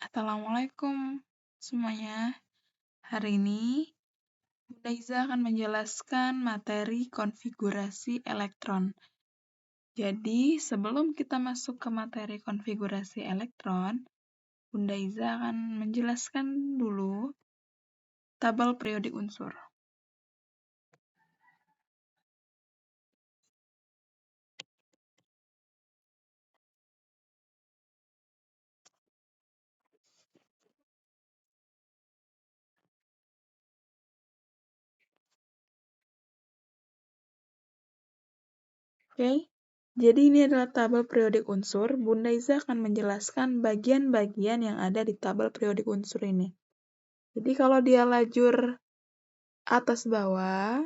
Assalamualaikum semuanya. Hari ini Bunda Iza akan menjelaskan materi konfigurasi elektron. Jadi, sebelum kita masuk ke materi konfigurasi elektron, Bunda Iza akan menjelaskan dulu tabel periodik unsur. Oke, jadi ini adalah tabel periodik unsur. Bunda Iza akan menjelaskan bagian-bagian yang ada di tabel periodik unsur ini. Jadi kalau dia lajur atas bawah,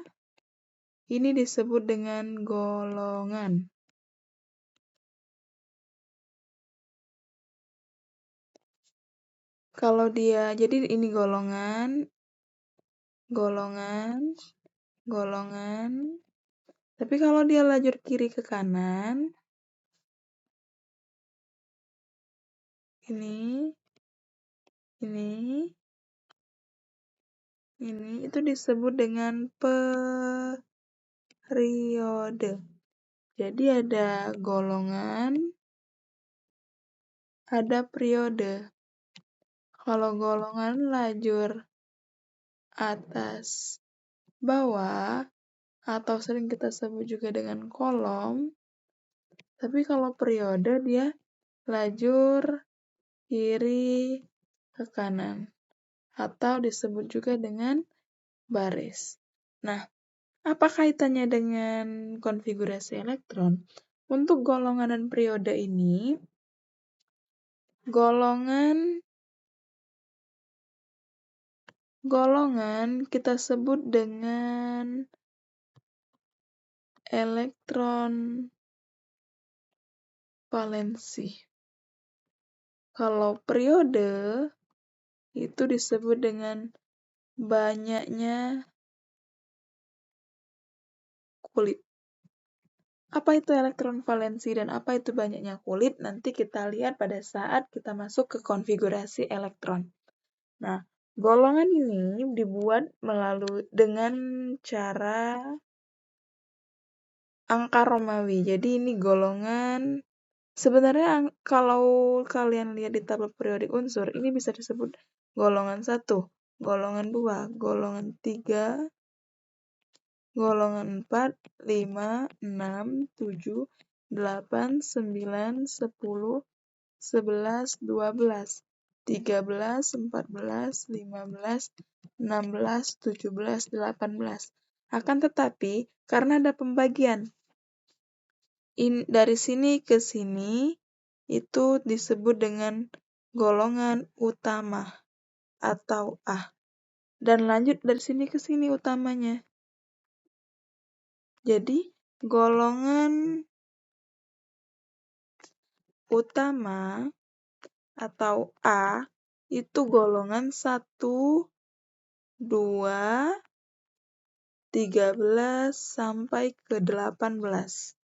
ini disebut dengan golongan. Kalau dia, jadi ini golongan, golongan, golongan. Tapi kalau dia lajur kiri ke kanan, ini, ini, itu disebut dengan periode. Jadi ada golongan, ada periode. Kalau golongan lajur atas bawah, atau sering kita sebut juga dengan kolom, tapi kalau periode dia lajur kiri ke kanan, atau disebut juga dengan baris. Nah, apa kaitannya dengan konfigurasi elektron? Untuk golongan dan periode ini, golongan kita sebut dengan elektron valensi. Kalau periode itu disebut dengan banyaknya kulit. Apa itu elektron valensi dan apa itu banyaknya kulit? Nanti kita lihat pada saat kita masuk ke konfigurasi elektron. Nah, golongan ini dibuat dengan cara angka Romawi. Jadi ini golongan, sebenarnya kalau kalian lihat di tabel periodik unsur, ini bisa disebut golongan 1, golongan 2, golongan 3, golongan 4, 5, 6, 7, 8, 9, 10, 11, 12, 13, 14, 15, 16, 17, 18. Akan tetapi, karena ada pembagian, dari sini ke sini, itu disebut dengan golongan utama atau A. Dan lanjut dari sini ke sini utamanya. Jadi, golongan utama atau A itu golongan 1, 2, 13 sampai ke 18.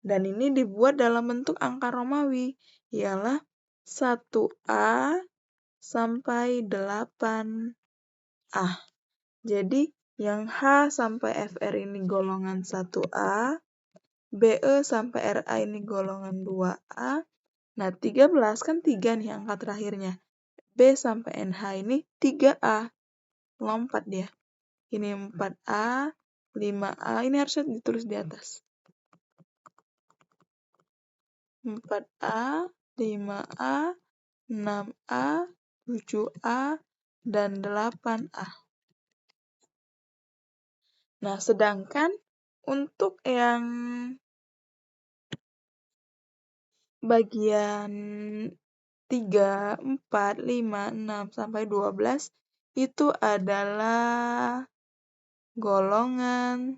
Dan ini dibuat dalam bentuk angka Romawi, ialah 1A sampai 8A. Jadi, yang H sampai FR ini golongan 1A, BE sampai RA ini golongan 2A. Nah, 13 kan 3 nih angka terakhirnya. B sampai NH ini 3A. Lompat dia. Ini 4A, 5A. Ini harusnya ditulis di atas. 4A, 5A, 6A, 7A, dan 8A. Nah, sedangkan untuk yang bagian 3, 4, 5, 6, sampai 12 itu adalah golongan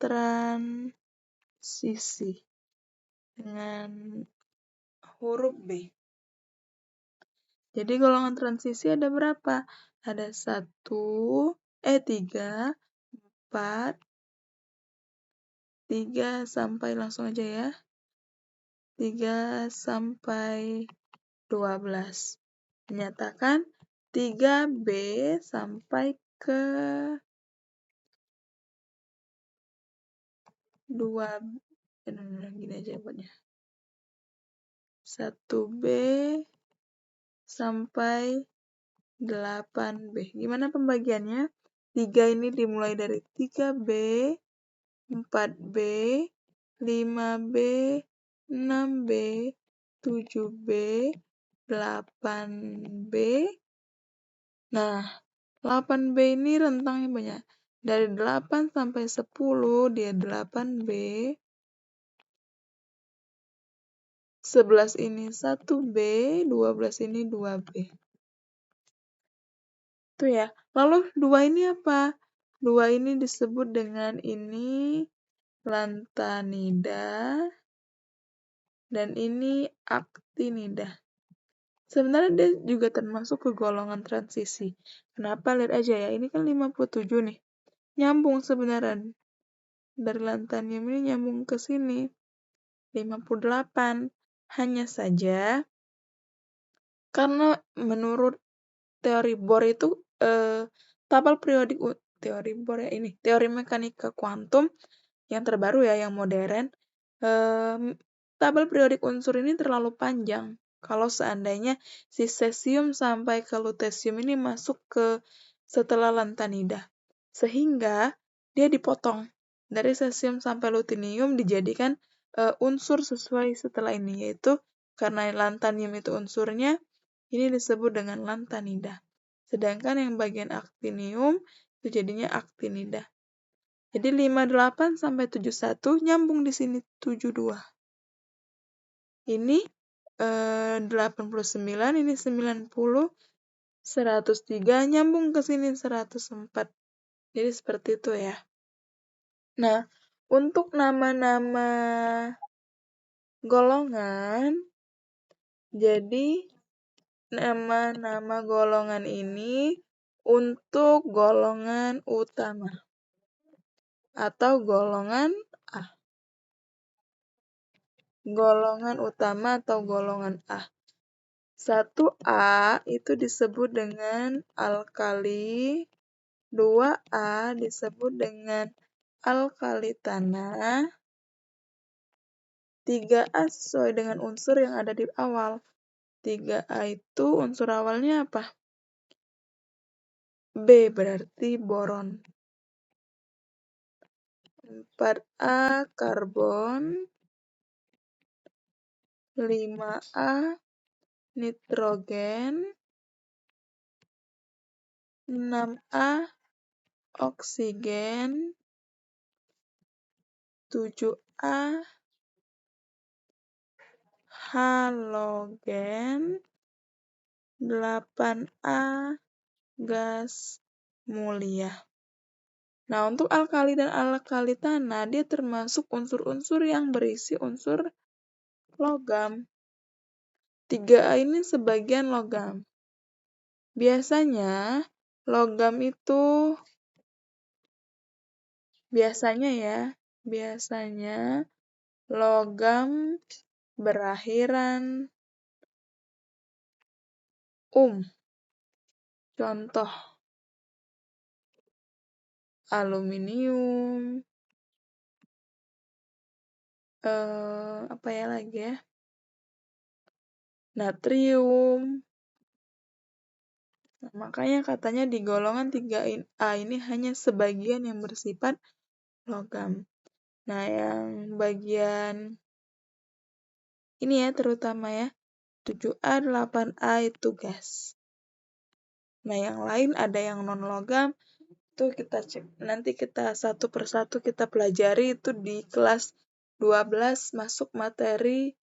transisi dengan huruf B. Jadi golongan transisi ada berapa? Ada 3, 4, 3 sampai langsung aja ya. 3 sampai 12. Menyatakan 3B sampai ke 2. Gini aja buatnya. 1B sampai 8B. Gimana pembagiannya? 3 ini dimulai dari 3B, 4B, 5B, 6B, 7B, 8B. Nah, 8B ini rentangnya banyak. Dari 8 sampai 10 dia 8B. 11 ini 1B, 12 ini 2B. Itu ya. Lalu 2 ini apa? 2 ini disebut dengan ini lantanida dan ini aktinida. Sebenarnya dia juga termasuk ke golongan transisi. Kenapa? Lihat aja ya, ini kan 57 nih. Nyambung sebenarnya. Dari lantanium ini nyambung ke sini. 58. Hanya saja, karena menurut teori Bohr itu, tabel periodik teori Bohr ya ini, teori mekanika kuantum yang terbaru ya, yang modern, tabel periodik unsur ini terlalu panjang. Kalau seandainya si cesium sampai ke lutesium ini masuk ke setelah lantanida. Sehingga dia dipotong. Dari cesium sampai lutinium dijadikan unsur sesuai setelah ini, yaitu karena lantanium itu unsurnya, ini disebut dengan lantanida. Sedangkan yang bagian aktinium itu jadinya aktinida. Jadi 58 sampai 71 nyambung di sini 72. Ini 89, ini 90, 103 nyambung ke sini 104. Jadi seperti itu ya. Nah, untuk nama-nama golongan, jadi nama-nama golongan ini untuk golongan utama atau golongan A. Golongan utama atau golongan A. 1A itu disebut dengan alkali, 2A disebut dengan alkali tanah, 3A sesuai dengan unsur yang ada di awal. 3A itu unsur awalnya apa? B berarti boron. 4A karbon, 5A nitrogen, 6A oksigen, 7A halogen, 8A gas mulia. Nah, untuk alkali dan alkali tanah, dia termasuk unsur-unsur yang berisi unsur logam. 3A ini sebagian logam. Biasanya, logam itu, biasanya logam berakhiran Contoh, aluminium, apa ya lagi ya? Natrium. Nah, makanya katanya di golongan 3A ini hanya sebagian yang bersifat logam. Nah, yang bagian ini ya terutama ya, 7A, 8A itu gas. Nah, yang lain ada yang non-logam, itu kita cek. Nanti kita satu persatu kita pelajari itu di kelas 12 masuk materi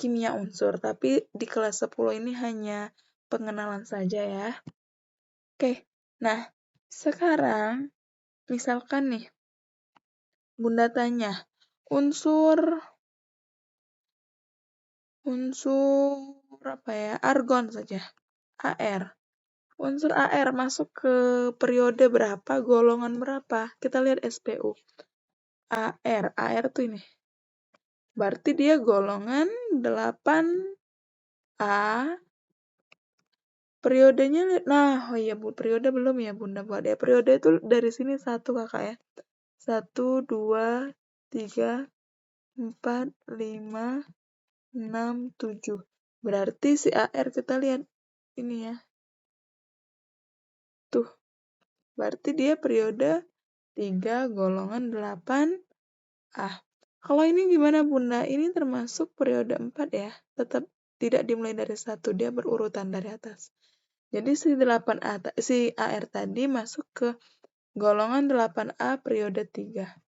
kimia unsur. Tapi di kelas 10 ini hanya pengenalan saja ya. Oke, nah sekarang misalkan nih, Bunda tanya, unsur apa ya? Argon saja. AR. Unsur AR masuk ke periode berapa, golongan berapa? Kita lihat SPU. AR tuh ini. Berarti dia golongan 8A. Periodenya, nah, oh iya Bu, periode belum ya Bunda buat ya. Periode itu dari sini 1 Kakak ya. 1, 2, 3, 4, 5, 6, 7. Berarti si AR kita lihat ini ya. Tuh, berarti dia periode 3 golongan 8A. Kalau ini gimana Bunda? Ini termasuk periode 4 ya. Tetap tidak dimulai dari 1, dia berurutan dari atas. Jadi si 8A, si AR tadi masuk ke golongan 8A periode 3.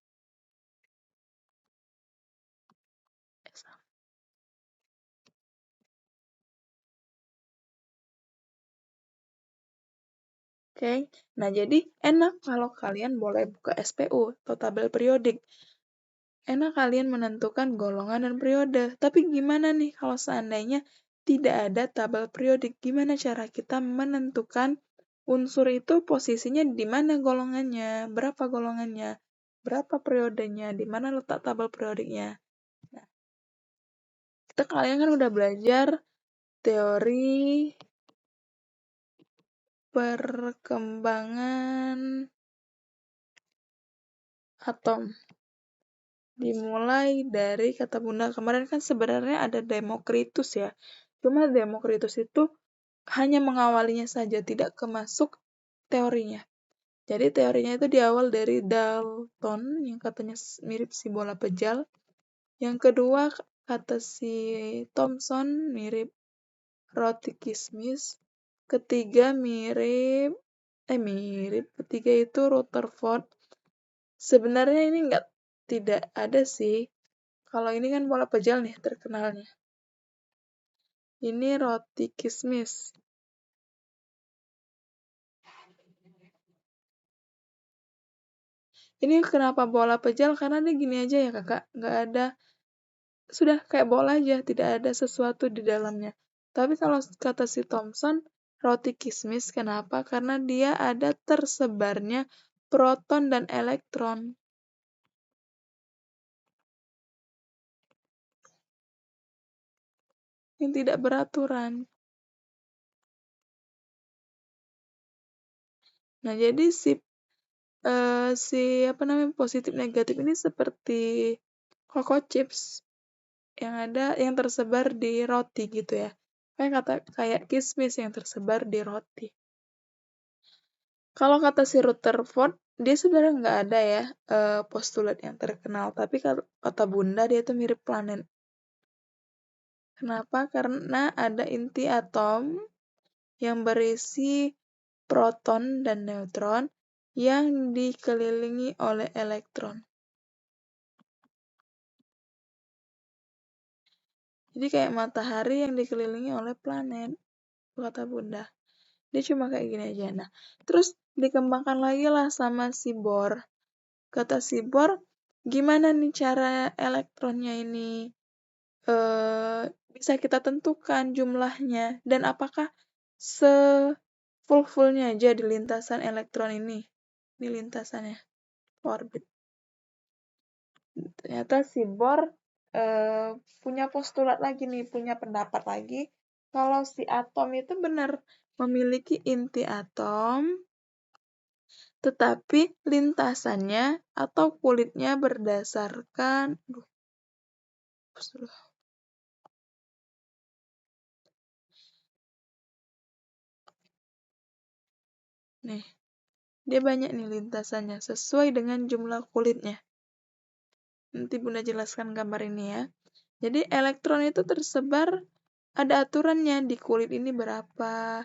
Oke, nah jadi enak kalau kalian boleh buka SPU atau tabel periodik. Enak kalian menentukan golongan dan periode. Tapi gimana nih kalau seandainya tidak ada tabel periodik? Gimana cara kita menentukan unsur itu posisinya di mana golongannya, berapa periodenya, di mana letak tabel periodiknya. Nah, kalian kan udah belajar teori perkembangan atom. Dimulai dari kata Bunda kemarin kan sebenarnya ada Demokritus ya. Cuma Demokritus itu hanya mengawalinya saja, tidak kemasuk teorinya. Jadi teorinya itu diawal dari Dalton yang katanya mirip si bola pejal. Yang kedua kata si Thomson mirip roti kismis. Ketiga ketiga itu Rutherford. Sebenarnya ini tidak ada sih. Kalau ini kan bola pejal nih terkenalnya. Ini roti kismis. Ini kenapa bola pejal? Karena dia gini aja ya kakak. Nggak ada, sudah kayak bola aja. Tidak ada sesuatu di dalamnya. Tapi kalau kata si Thomson, roti kismis kenapa? Karena dia ada tersebarnya proton dan elektron. Yang tidak beraturan. Nah, jadi positif negatif ini seperti Coco Chips yang tersebar di roti gitu ya. Kayak kismis yang tersebar di roti. Kalau kata si Rutherford, dia sebenarnya nggak ada ya postulat yang terkenal, tapi kata Bunda dia tuh mirip planet. Kenapa? Karena ada inti atom yang berisi proton dan neutron yang dikelilingi oleh elektron. Jadi kayak matahari yang dikelilingi oleh planet, kata Bunda. Dia cuma kayak gini aja. Nah, terus dikembangkan lagi lah sama si Bohr. Kata si Bohr, gimana nih cara elektronnya ini bisa kita tentukan jumlahnya dan apakah full-fullnya aja di lintasan elektron ini, di lintasannya orbit. Ternyata si Bohr punya postulat lagi nih, punya pendapat lagi kalau si atom itu benar memiliki inti atom, tetapi lintasannya atau kulitnya berdasarkan nih, dia banyak nih lintasannya sesuai dengan jumlah kulitnya. Nanti Bunda jelaskan gambar ini ya. Jadi elektron itu tersebar, ada aturannya di kulit ini berapa,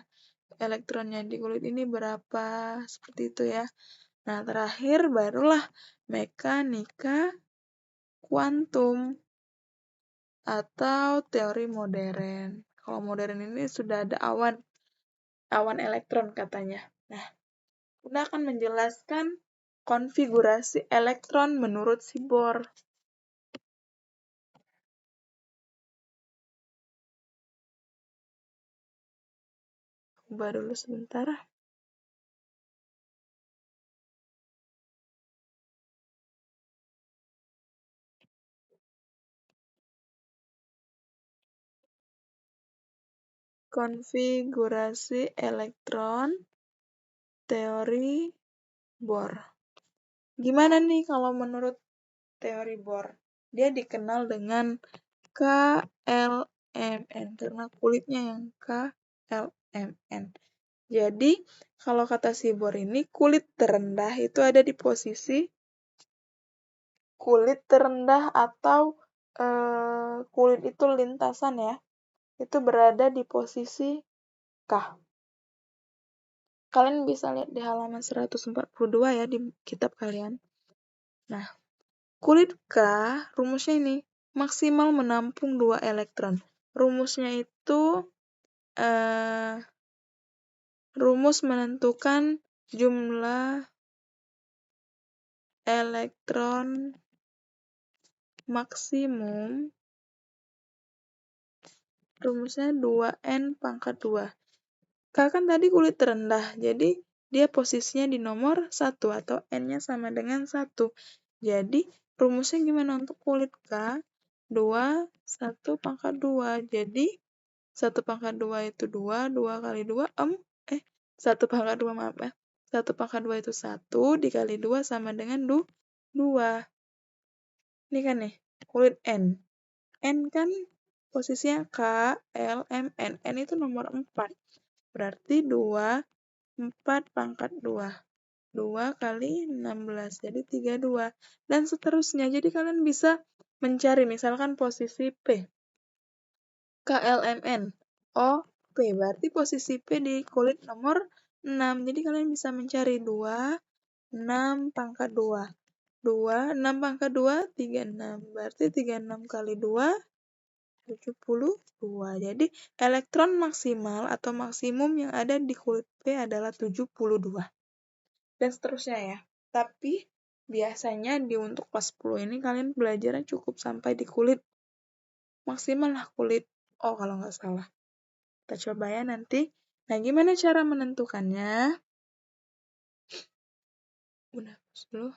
elektronnya di kulit ini berapa, seperti itu ya. Nah, terakhir barulah mekanika kuantum atau teori modern. Kalau modern ini sudah ada awan elektron katanya. Nah, Bunda akan menjelaskan konfigurasi elektron menurut si Bohr. Ubah dulu sebentar. konfigurasi elektron teori Bohr. Gimana nih kalau menurut teori Bohr? Dia dikenal dengan KLMN karena kulitnya yang KLMN. Jadi, kalau kata si Bohr ini, kulit terendah itu ada di posisi kulit terendah atau kulit itu lintasan ya, itu berada di posisi K. Kalian bisa lihat di halaman 142 ya di kitab kalian. Nah, kulit K, rumusnya ini, maksimal menampung 2 elektron. Rumusnya itu rumus menentukan jumlah elektron maksimum, rumusnya 2N pangkat 2. K kan tadi kulit terendah, jadi dia posisinya di nomor 1 atau N-nya sama dengan 1. Jadi, rumusnya gimana untuk kulit K? 2, 1 pangkat 2. Jadi, 1 pangkat 2 itu 2, 2 kali 2, 1 pangkat 2 maaf ya. 1 pangkat 2 itu 1, dikali 2 sama dengan 2. Ini kan nih, kulit N. N kan posisinya K, L, M, N. N itu nomor 4. Berarti 2, 4 pangkat 2. 2 kali 16, jadi 32. Dan seterusnya. Jadi kalian bisa mencari misalkan posisi P. K, L, M, N. O, P. Berarti posisi P di kulit nomor 6. Jadi kalian bisa mencari 2, 6 pangkat 2. 2, 6 pangkat 2, 36. Berarti 36 kali 2, 72. Jadi, elektron maksimal atau maksimum yang ada di kulit P adalah 72. Dan seterusnya ya. Tapi, biasanya untuk kelas 10 ini kalian belajarnya cukup sampai di kulit maksimal lah kulit O kalau nggak salah. Kita coba ya nanti. Nah, gimana cara menentukannya? Udah, dulu.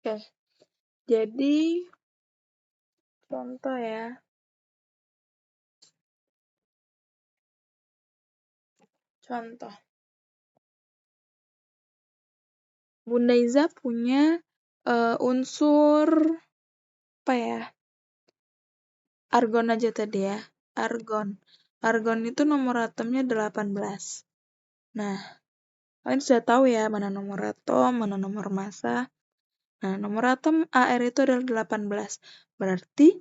Oke, jadi contoh ya. Contoh. Bunda Iza punya unsur apa ya? Argon aja tadi ya. Argon. Argon itu nomor atomnya 18. Nah, kalian sudah tahu ya mana nomor atom, mana nomor massa. Nah, nomor atom Ar itu adalah 18. Berarti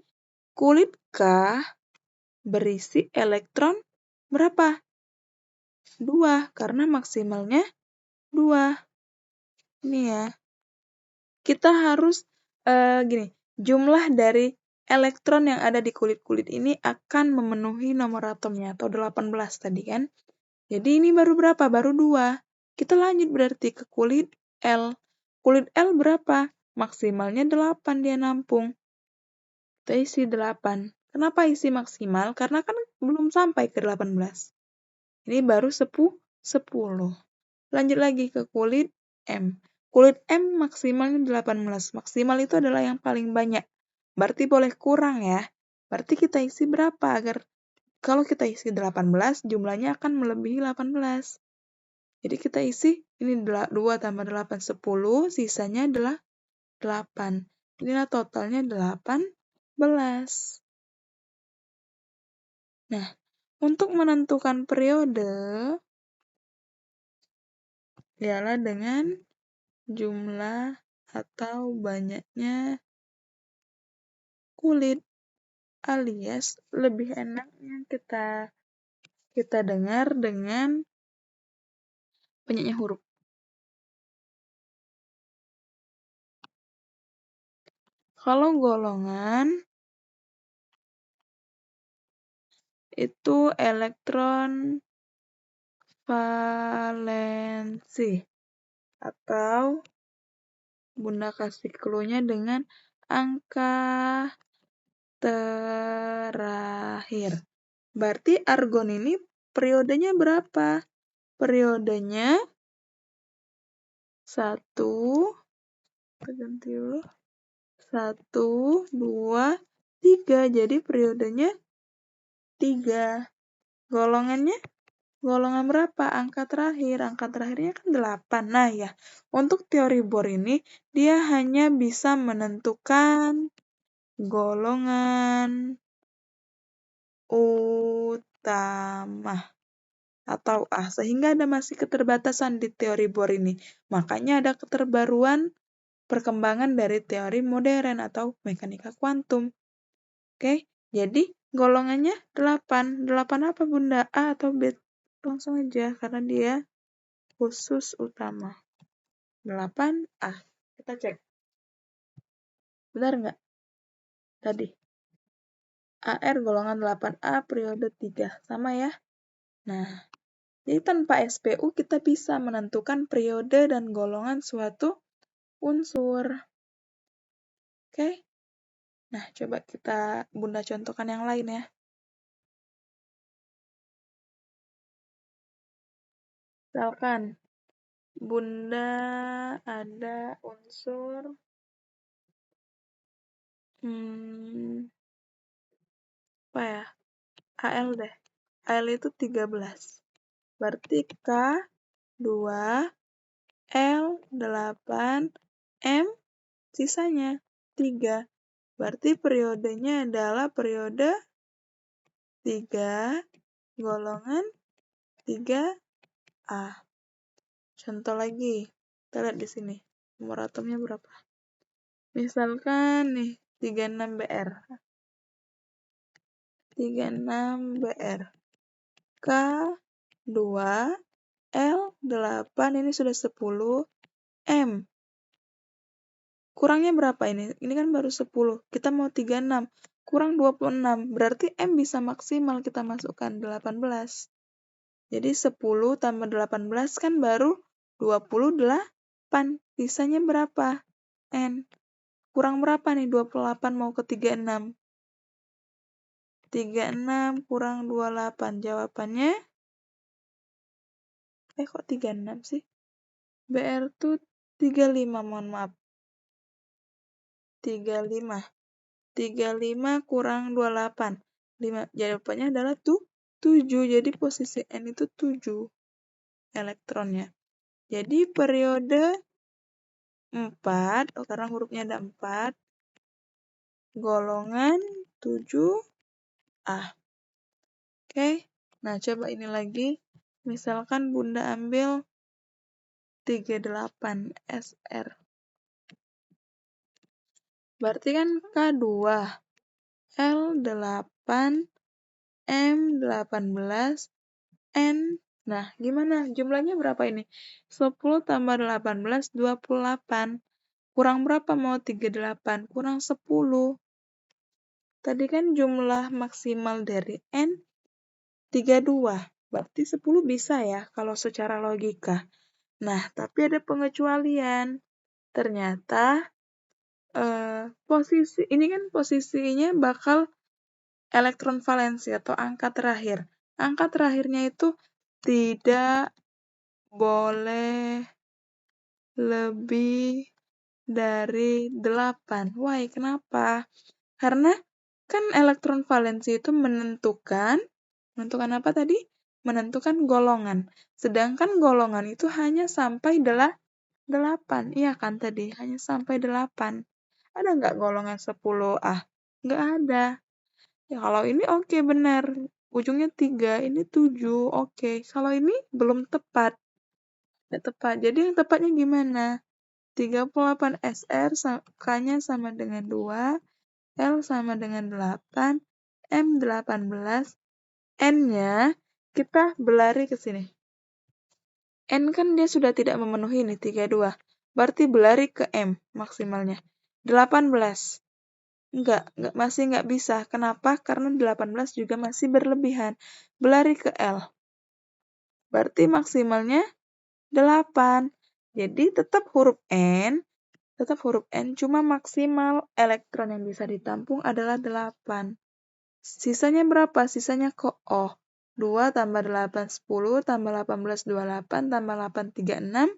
kulit K berisi elektron berapa? 2, karena maksimalnya 2. Ini ya. Kita harus gini, jumlah dari elektron yang ada di kulit-kulit ini akan memenuhi nomor atomnya atau 18 tadi kan. Jadi ini baru berapa? Baru 2. Kita lanjut berarti ke kulit L. Kulit L berapa? Maksimalnya 8 dia nampung. Kita isi 8. Kenapa isi maksimal? Karena kan belum sampai ke 18. Ini baru 10. Lanjut lagi ke kulit M. Kulit M maksimalnya 18. Maksimal itu adalah yang paling banyak. Berarti boleh kurang ya. Berarti kita isi berapa agar kalau kita isi 18, jumlahnya akan melebihi 18. Jadi kita isi, ini 2 tambah 8, 10, sisanya adalah 8. Inilah totalnya 18. Nah, untuk menentukan periode, ialah dengan jumlah atau banyaknya kulit, alias lebih enaknya kita dengar dengan banyaknya huruf. Kalau golongan itu elektron valensi atau Bunda kasih clue-nya dengan angka terakhir. Berarti argon ini periodenya berapa? Periodenya 1, 1, 2, 3. Jadi periodenya 3. Golongannya? Golongan berapa? Angka terakhir. Angka terakhirnya kan 8. Nah ya, untuk teori Bohr ini, dia hanya bisa menentukan golongan utama atau A, sehingga ada masih keterbatasan di teori Bohr ini. Makanya ada keterbaruan perkembangan dari teori modern atau mekanika kuantum. Oke, jadi golongannya 8. 8 apa Bunda? A atau B? Langsung aja, karena dia khusus utama. 8A. Kita cek. Benar nggak? Tadi. AR golongan 8A periode 3. Sama ya? Nah, jadi tanpa SPU kita bisa menentukan periode dan golongan suatu unsur. Oke? Nah, coba kita Bunda contohkan yang lain ya. Misalkan, Bunda ada unsur apa ya? Al deh. Al itu 13. Berarti K 2, L 8, M sisanya 3. Berarti periodenya adalah periode 3 golongan 3A. Contoh lagi. Kita lihat di sini. Nomor atomnya berapa? Misalkan nih 36Br. 36Br. K 2, L 8, ini sudah 10, M. Kurangnya berapa ini? Ini kan baru 10. Kita mau 36. Kurang 26. Berarti M bisa maksimal kita masukkan 18. Jadi 10 tambah 18 kan baru 28. Sisanya berapa? N. Kurang berapa nih? 28 mau ke 36. 36 kurang 28. Jawabannya? Kok 36 sih? BR tuh 35, mohon maaf. 35. 35 kurang 28. 5. Jawabannya adalah 7. Jadi posisi N itu 7 elektronnya. Jadi periode 4, karena hurufnya ada 4, golongan 7A. Oke, nah coba ini lagi. Misalkan Bunda ambil 38 SR. Berarti kan K2, L8, M18, N. Nah, gimana? Jumlahnya berapa ini? 10 tambah 18, 28. Kurang berapa mau 38? Kurang 10. Tadi kan jumlah maksimal dari N 32. Berarti 10 bisa ya kalau secara logika. Nah, tapi ada pengecualian. Ternyata ini kan posisinya bakal elektron valensi atau angka terakhir. Angka terakhirnya itu tidak boleh lebih dari 8. Why? Kenapa? Karena kan elektron valensi itu menentukan apa tadi? Menentukan golongan. Sedangkan golongan itu hanya sampai 8. Iya kan tadi? Hanya sampai 8. Ada nggak golongan 10A? Nggak ada. Ya kalau ini oke, benar. Ujungnya 3, ini 7, oke. Kalau ini belum tepat. Nggak tepat. Jadi yang tepatnya gimana? 38 SR, K-nya sama dengan 2, L sama dengan 8, M 18, N-nya kita berlari ke sini. N kan dia sudah tidak memenuhi nih 32. Berarti berlari ke M maksimalnya. 18. Masih nggak bisa. Kenapa? Karena 18 juga masih berlebihan. Berlari ke L. Berarti maksimalnya 8. Jadi tetap huruf N, tetap huruf N, cuma maksimal elektron yang bisa ditampung adalah 8. Sisanya berapa? Sisanya kok? Oh, 2 tambah 8, 10, tambah 18, 28, tambah 8, 36.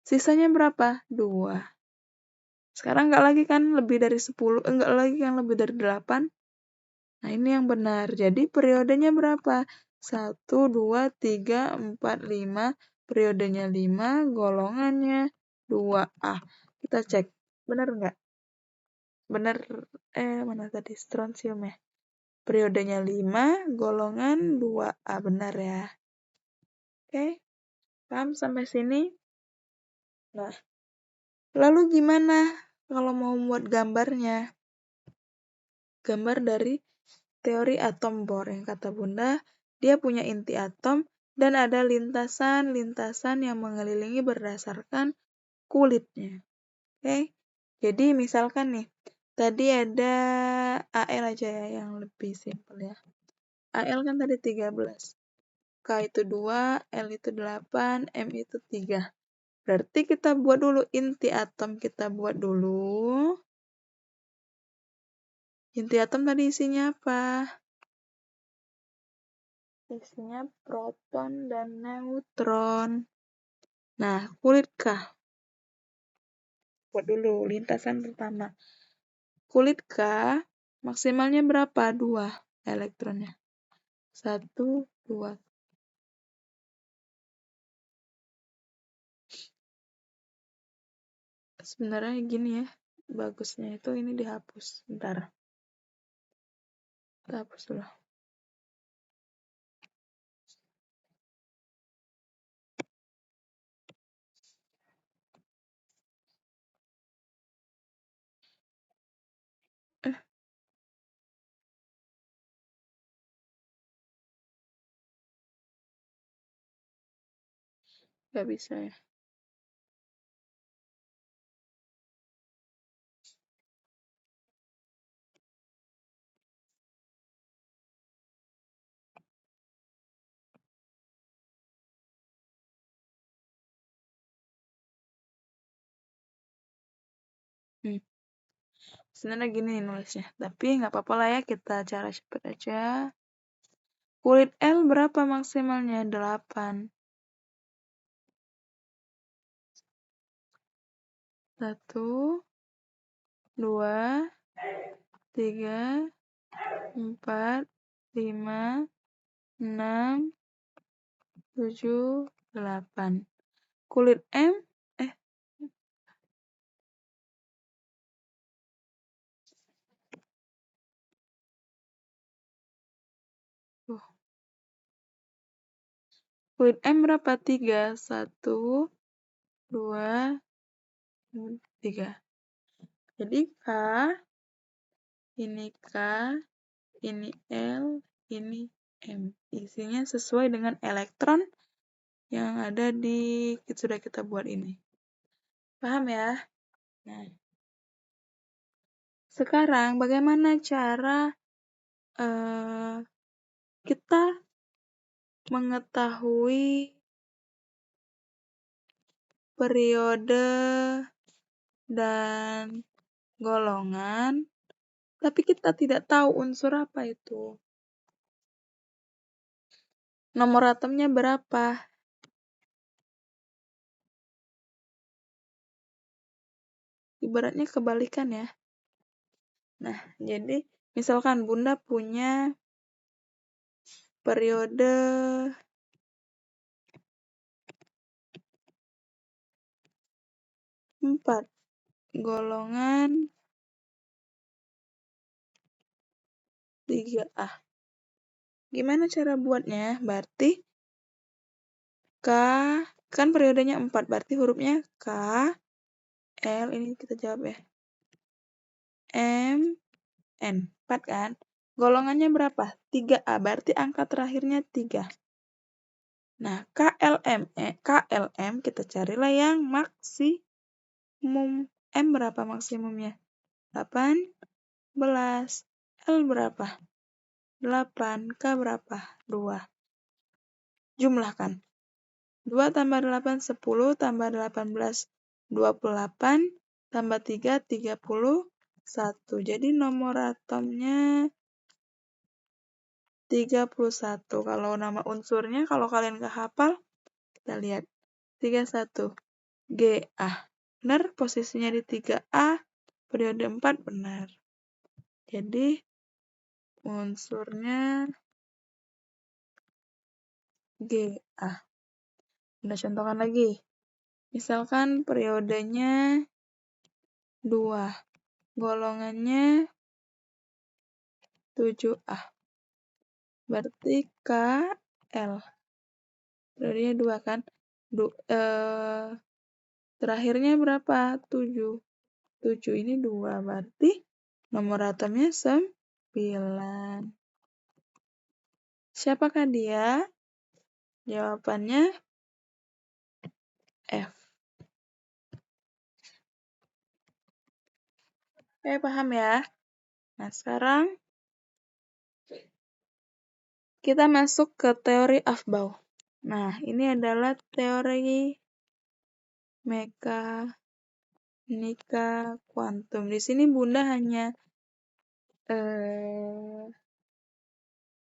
Sisanya berapa? 2. Sekarang nggak lagi kan lebih dari 10, nggak lagi kan lebih dari 8. Nah, ini yang benar. Jadi periodenya berapa? 1, 2, 3, 4, 5. Periodenya 5, golongannya 2A. Kita cek. Benar nggak? Benar, mana tadi? Strontium ya? Periodenya 5, golongan 2A. Benar ya? Oke, paham sampai sini? Nah, lalu gimana kalau mau membuat gambarnya? Gambar dari teori atom Bohr yang kata Bunda, dia punya inti atom dan ada lintasan-lintasan yang mengelilingi berdasarkan kulitnya. Oke, jadi misalkan nih, tadi ada Al aja ya yang lebih simpel ya. Al kan tadi 13, K itu 2, L itu 8, M itu 3. Berarti kita buat dulu inti atom, kita buat dulu. Inti atom tadi isinya apa? Isinya proton dan neutron. Nah, kulit K. Buat dulu lintasan pertama. Kulit K maksimalnya berapa? 2 elektronnya. 1, 2. Sebenarnya gini ya. Bagusnya itu ini dihapus. Bentar. Kita hapus dulu. Gak bisa ya. Sebenarnya gini nulisnya. Tapi nggak apa-apa lah ya, kita cara cepet aja. Kulit L berapa maksimalnya? 8. 1, 2, 3, 4, 5, 6, 7, 8. Kulit M, kulit M berapa? 3. 1, 2, 3. Jadi K, ini K, ini L, ini M. Isinya sesuai dengan elektron yang ada di sudah kita buat ini. Paham ya? Nah, sekarang bagaimana cara kita mengetahui periode dan golongan, tapi kita tidak tahu unsur apa itu. Nomor atomnya berapa? Ibaratnya kebalikan ya. Nah, jadi misalkan Bunda punya periode 4, golongan 3A. Gimana cara buatnya? Berarti K, kan periodenya 4, berarti hurufnya K, L, ini kita jawab ya. M, N, 4 kan? Golongannya berapa? 3A, berarti angka terakhirnya 3. Nah, KLM kita carilah yang maksimum. M berapa maksimumnya? 18. L berapa? 8. K berapa? 2. Jumlahkan. 2 tambah 8, 10, tambah 18, 28, tambah 3, 31. Jadi nomor atomnya 31. Kalau nama unsurnya, kalau kalian gak hafal, kita lihat. 31. Ga. Benar, posisinya di 3A, periode 4 benar. Jadi, unsurnya Ga. Kita contohkan lagi. Misalkan periodenya 2. Golongannya 7A. Berarti KL. Periodenya 2 kan? Terakhirnya berapa? 7. 7 ini 2. Berarti nomor atomnya 9. Siapakah dia? Jawabannya F. Paham ya? Nah, sekarang kita masuk ke teori Aufbau. Nah, ini adalah teori mekanika kuantum. Di sini Bunda hanya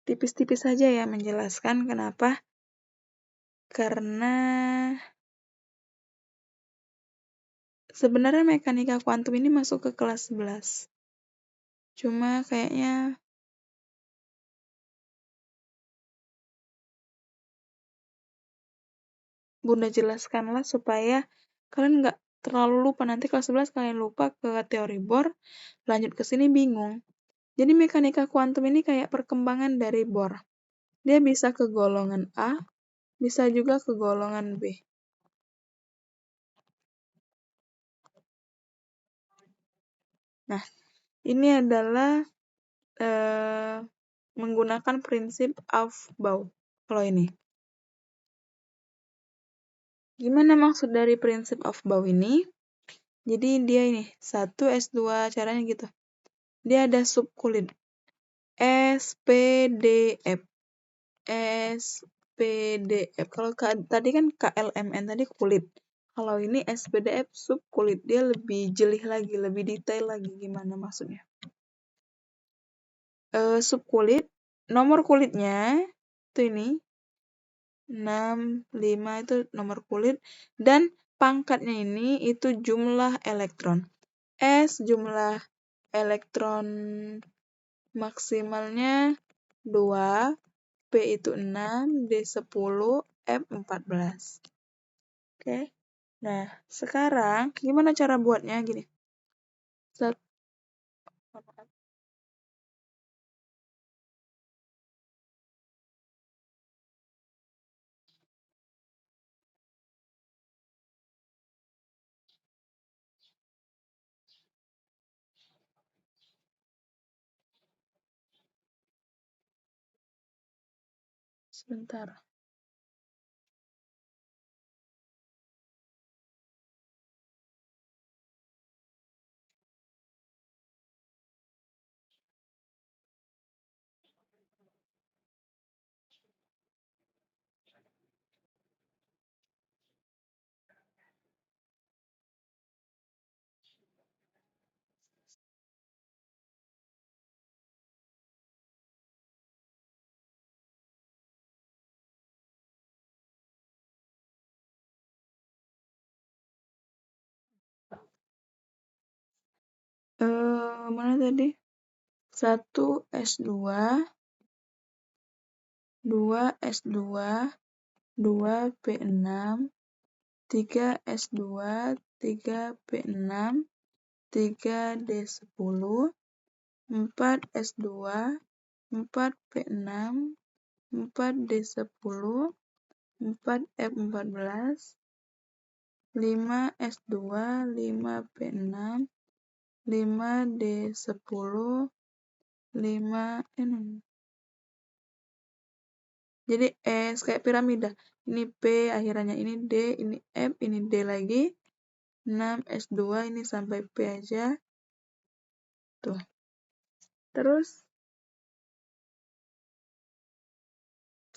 tipis-tipis saja ya menjelaskan kenapa. Karena sebenarnya mekanika kuantum ini masuk ke kelas 11. Cuma kayaknya Bunda jelaskanlah supaya kalian nggak terlalu lupa. Nanti kelas 11 kalian lupa ke teori Bohr, lanjut ke sini bingung. Jadi mekanika kuantum ini kayak perkembangan dari Bohr. Dia bisa ke golongan A, bisa juga ke golongan B. Nah, ini adalah menggunakan prinsip Aufbau. Kalau ini. Gimana maksud dari prinsip Aufbau ini? Jadi dia ini, 1 S2, caranya gitu. Dia ada subkulit. SPDF. SPDF. Kalau tadi kan KLMN tadi kulit. Kalau ini SPDF subkulit. Dia lebih jeli lagi, lebih detail lagi. Gimana maksudnya? Subkulit, nomor kulitnya itu ini 6, 5 itu nomor kulit, dan pangkatnya ini itu jumlah elektron. S jumlah elektron maksimalnya 2, P itu 6, D 10, F 14. Oke. Nah, sekarang gimana cara buatnya gini. Sebentar. Mana tadi? 1 S2, 2 S2, 2 P6, 3 S2, 3 P6, 3 D10, 4 S2, 4 P6, 4 D10, 4 F14, 5 S2, 5 P6, 5 D10, 5 Jadi S kayak piramida. Ini P, akhirannya ini D, ini F, ini D lagi. 6 S2 ini sampai P aja. Tuh. Terus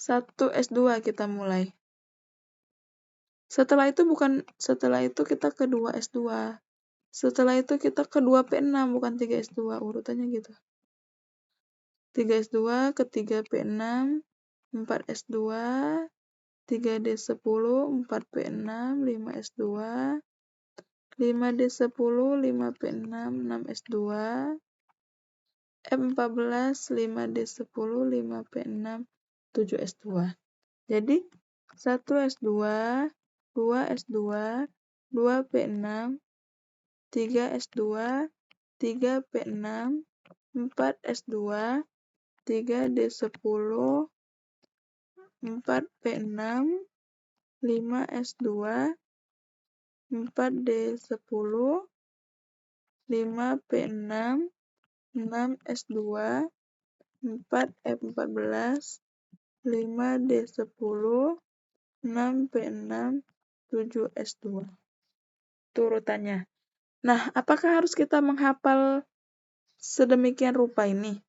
1 S2 kita mulai. Setelah itu kita ke 2 S2. Setelah itu kita ke 2P6, bukan 3S2, urutannya gitu. 3S2 ke 3P6, 4S2, 3D10, 4P6, 5S2, 5D10, 5P6, 6S2, F14, 5D10, 5P6, 7S2. Jadi 1S2, 2S2, 2P6, 3S2, 3P6, 4S2, 3D10, 4P6, 5S2, 4D10, 5P6, 6S2, 4F14, 5D10, 6P6, 7S2. Itu urutannya. Nah, apakah harus kita menghafal sedemikian rupa ini?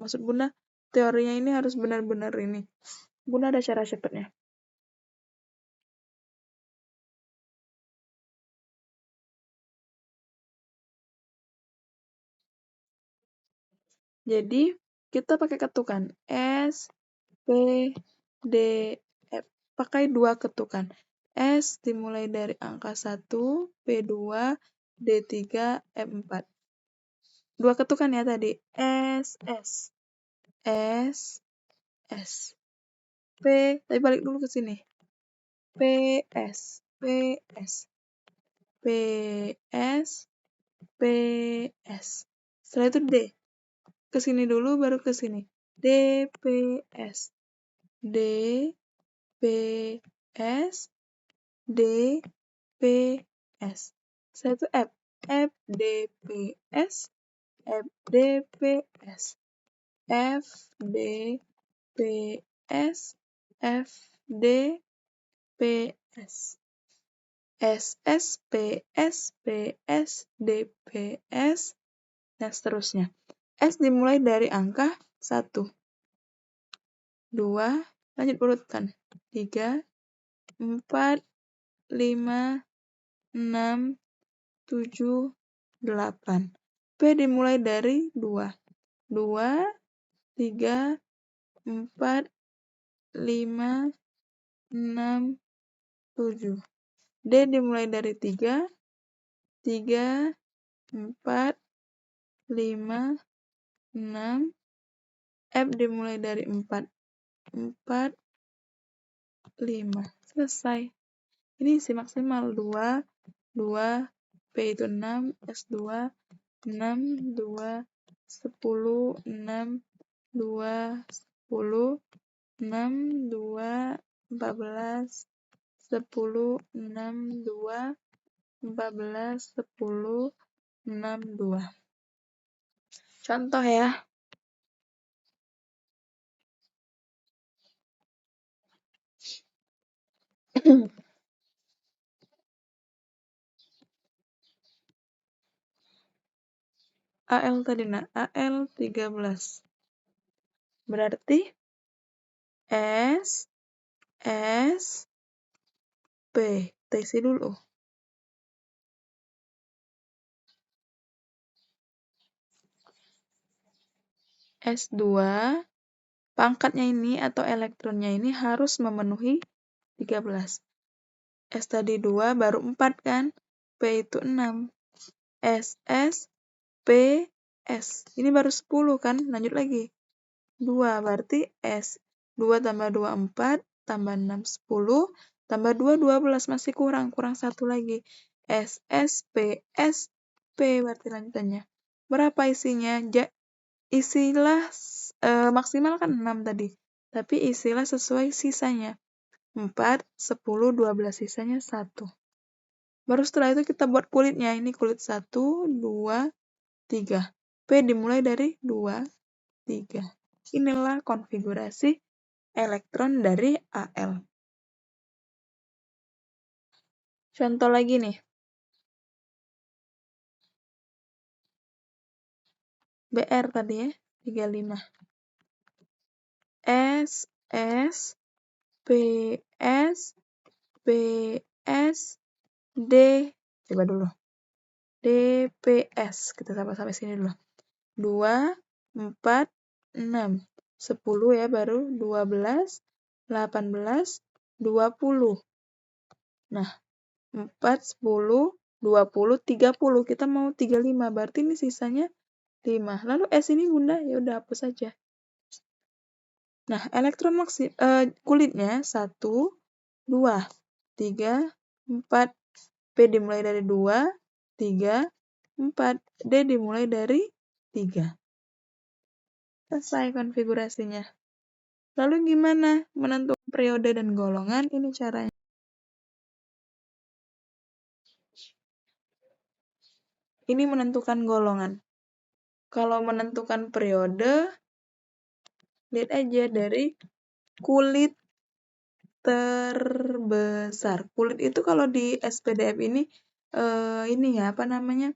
Maksud Bunda, teorinya ini harus benar-benar ini. Bunda ada cara cepatnya. Jadi, kita pakai ketukan S, P, D, F. Pakai 2 ketukan. S dimulai dari angka 1, P2, D3, F4. 2 ketukan ya tadi. S, S. S, S. P, tapi balik dulu ke sini. P, S, P, S. P, S, P, S. Setelah itu D. Ke sini dulu baru ke sini. D, P, S. D, P, S, D, P, S. Setelah itu F. F, D, P, S. F, D, P, S. F, D, P, S. F, D, P, S. S, S, P, S, P, S, D, P, S, dan seterusnya. S dimulai dari angka 1, 2, lanjut urutkan. 3, 4, 5, 6, 7, 8. P dimulai dari 2, 2, 3, 4, 5, 6, 7. D dimulai dari 3, 3, 4, 5, 6. F dimulai dari 4, 4, 5. Selesai. Ini isi maksimal 2, 2, P itu 6, S2, 6, 2, 10, 6, 2, 10, 6, 2, 14, 10, 6, 2, 14, 10, 6, 2. Contoh ya. AL tadi nak, AL 13. Berarti S, S, P. Kita isi dulu. S2, pangkatnya ini atau elektronnya ini harus memenuhi 13. S tadi 2, baru 4 kan? P itu 6. S, S, P, S. Ini baru 10 kan? Lanjut lagi. 2, berarti S. 2 tambah 2, 4, tambah 6, 10, tambah 2, 12. Masih kurang 1 lagi. S, S, P, S, P. Berarti lanjutannya. Berapa isinya? Isilah maksimal kan 6 tadi. Tapi isilah sesuai sisanya. 4, 10, 12. Sisanya 1. Baru setelah itu kita buat kulitnya. Ini kulit 1, 2, 3. P dimulai dari 2, 3. Inilah konfigurasi elektron dari AL. Contoh lagi nih. BR tadi ya, 35. S, S, P, S, P, S, D. Coba dulu. dps. Kita sampai sini dulu. 2, 4, 6. 10 ya baru. 12, 18, 20. Nah, 4, 10, 20, 30. Kita mau 35. Berarti ini sisanya 5. Lalu S ini Bunda, ya udah hapus saja. Nah, elektron kulitnya 1, 2, 3, 4. P dimulai dari 2, 3, 4. D dimulai dari 3. Selesai konfigurasinya. Lalu gimana menentukan periode dan golongan? Ini caranya. Ini menentukan golongan. Kalau menentukan periode, lihat aja dari kulit terbesar. Kulit itu kalau di SPDF ini ya apa namanya?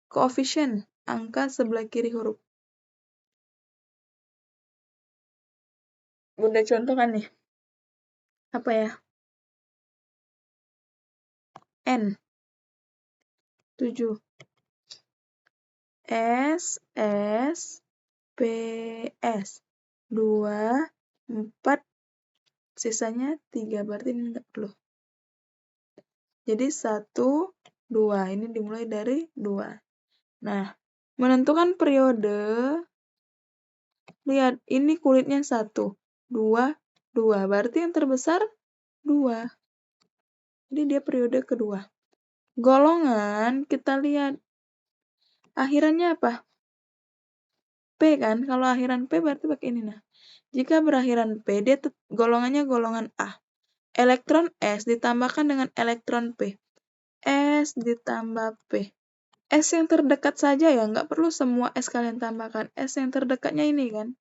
Koefisien, angka sebelah kiri huruf. Bunda contohkan nih. Apa ya? N 7. S P S 2, 4, sisanya 3. Berarti ini enggak perlu. Jadi 1, 2. Ini dimulai dari 2. Nah, menentukan periode, lihat ini kulitnya 1, 2, 2. Berarti yang terbesar 2. Jadi dia periode kedua. Golongan, kita lihat akhirannya apa? P kan? Kalau akhiran P berarti pakai ini. Nah, jika berakhiran P, dia golongannya golongan A. Elektron S ditambahkan dengan elektron P. S ditambah P. S yang terdekat saja ya, nggak perlu semua S kalian tambahkan. S yang terdekatnya ini kan.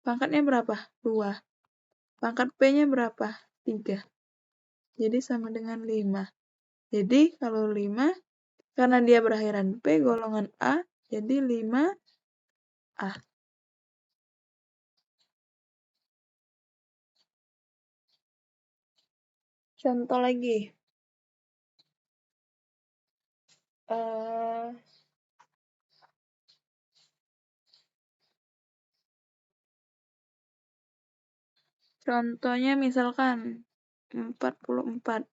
Pangkatnya berapa? 2. Pangkat P-nya berapa? 3. Jadi sama dengan 5. Jadi kalau 5, karena dia berakhiran P, golongan A, jadi 5A. Contoh lagi. Contohnya misalkan 44.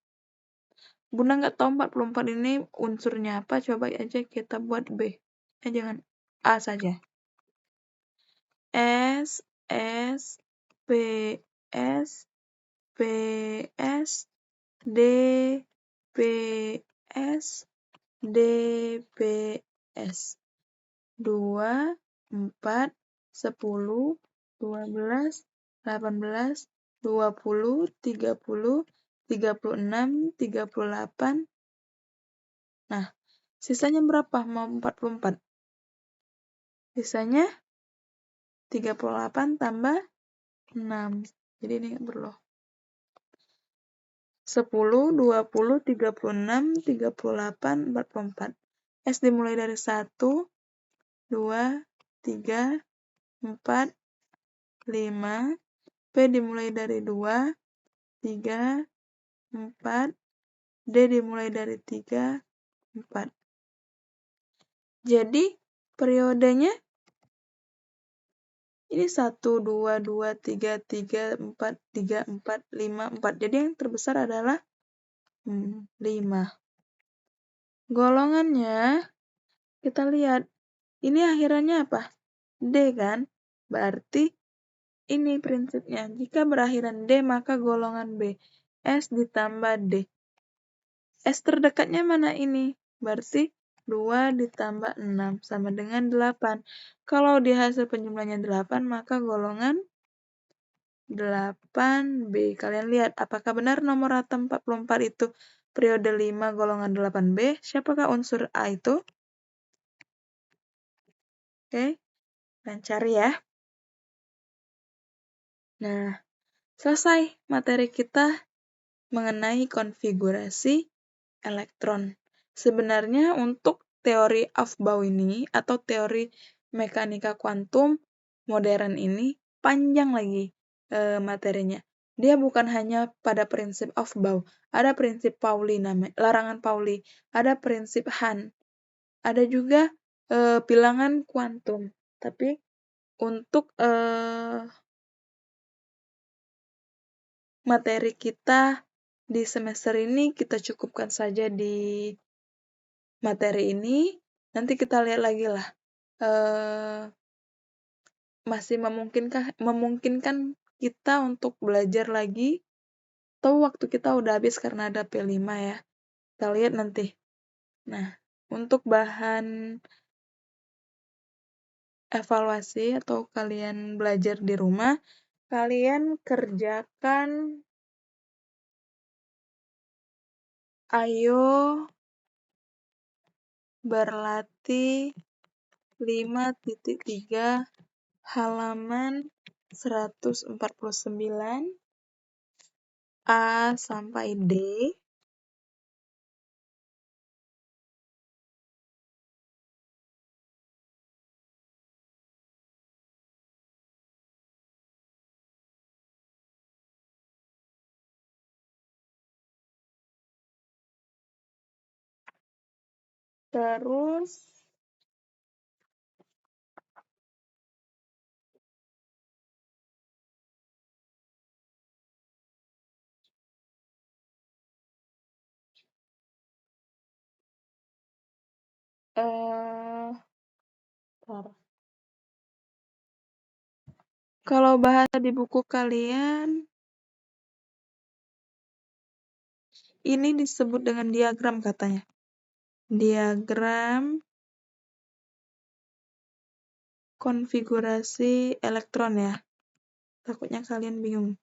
Bunda nggak tahu 44 ini unsurnya apa, coba aja kita buat B. Jangan A saja. S, P, S, P, S, D, P, S, D, P, S. 2, 4, 10, 12, 18, 20, 30, 36, 38. Nah, sisanya berapa? Mau 44. Sisanya 38 tambah 6. Jadi ini nggak perlu. 10, 20, 36, 38, 44. S dimulai dari 1, 2, 3, 4, 5. P dimulai dari 2, 3, 4. D dimulai dari 3, 4. Jadi periodenya ini 1, 2, 2, 3, 3, 4, 3, 4, 5, 4. Jadi yang terbesar adalah 5. Golongannya, kita lihat. Ini akhirannya apa? D kan? Berarti ini prinsipnya. Jika berakhiran D, maka golongan B. S ditambah D. S terdekatnya mana ini? Berarti 2 ditambah 6 sama dengan 8. Kalau di hasil penjumlahnya 8, maka golongan 8B. Kalian lihat, apakah benar nomor atom 44 itu periode 5 golongan 8B? Siapakah unsur A itu? Oke, dan cari ya. Nah, selesai materi kita mengenai konfigurasi elektron. Sebenarnya untuk teori Aufbau ini atau teori mekanika kuantum modern ini panjang lagi materinya. Dia bukan hanya pada prinsip Aufbau, ada prinsip Pauli namanya, larangan Pauli, ada prinsip Hahn. Ada juga bilangan kuantum. Tapi untuk materi kita di semester ini kita cukupkan saja di materi ini. Nanti kita lihat lagi lah. Masih memungkinkan kita untuk belajar lagi atau waktu kita udah habis karena ada P5 ya. Kita lihat nanti. Nah, untuk bahan evaluasi atau kalian belajar di rumah, kalian kerjakan ayo berlatih 5.3 halaman 149 A sampai D. Terus kalau bahasa di buku kalian, ini disebut dengan diagram katanya. Diagram konfigurasi elektron ya. Takutnya kalian bingung.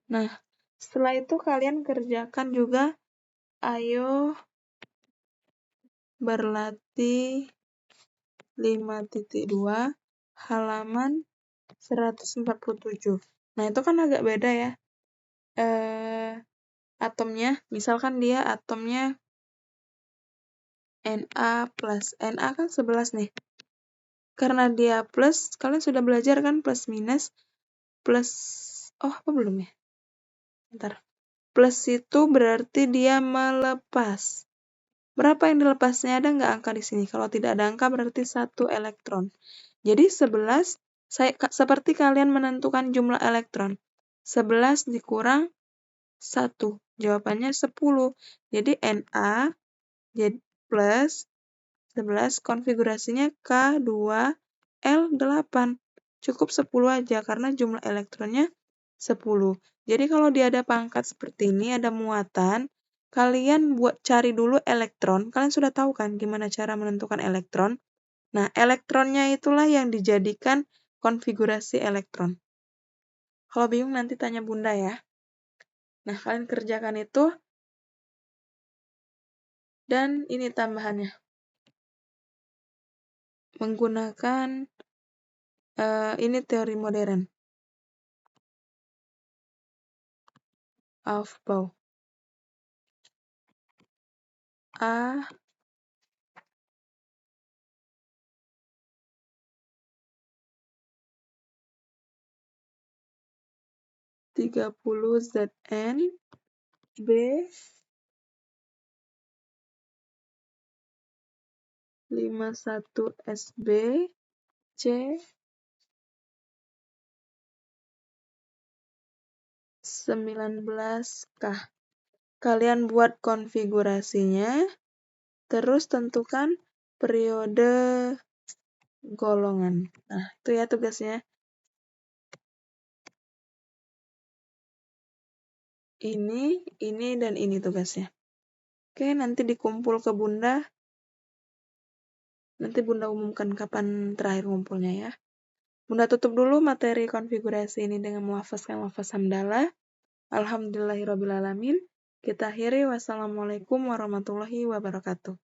Nah, setelah itu kalian kerjakan juga ayo berlatih 5.2 halaman 147. Nah, itu kan agak beda ya. Atomnya, misalkan dia atomnya Na+. Na kan 11 nih. Karena dia plus, kalian sudah belajar kan plus minus. Plus, apa belum ya? Bentar. Plus itu berarti dia melepas. Berapa yang dilepasnya? Ada nggak angka di sini? Kalau tidak ada angka berarti 1 elektron. Jadi 11, seperti kalian menentukan jumlah elektron. 11 dikurang 1. Jawabannya 10. Jadi Na jadi plus 11 konfigurasinya K2L8. Cukup 10 aja karena jumlah elektronnya 10. Jadi kalau dia ada pangkat seperti ini, ada muatan, kalian cari dulu elektron. Kalian sudah tahu kan gimana cara menentukan elektron? Nah, elektronnya itulah yang dijadikan konfigurasi elektron. Kalau bingung nanti tanya Bunda ya. Nah, kalian kerjakan itu. Dan ini tambahannya. Menggunakan ini teori modern. Aufbau. A 30 Zn B 51 Sb C 19K. Kalian buat konfigurasinya, terus tentukan periode golongan. Nah, itu ya tugasnya. Ini, dan ini tugasnya. Oke, nanti dikumpul ke Bunda. Nanti Bunda umumkan kapan terakhir ngumpulnya ya. Bunda tutup dulu materi konfigurasi ini dengan melafazkan lafaz hamdalah. Alhamdulillahirrabbilalamin. Kita akhiri. Wassalamualaikum warahmatullahi wabarakatuh.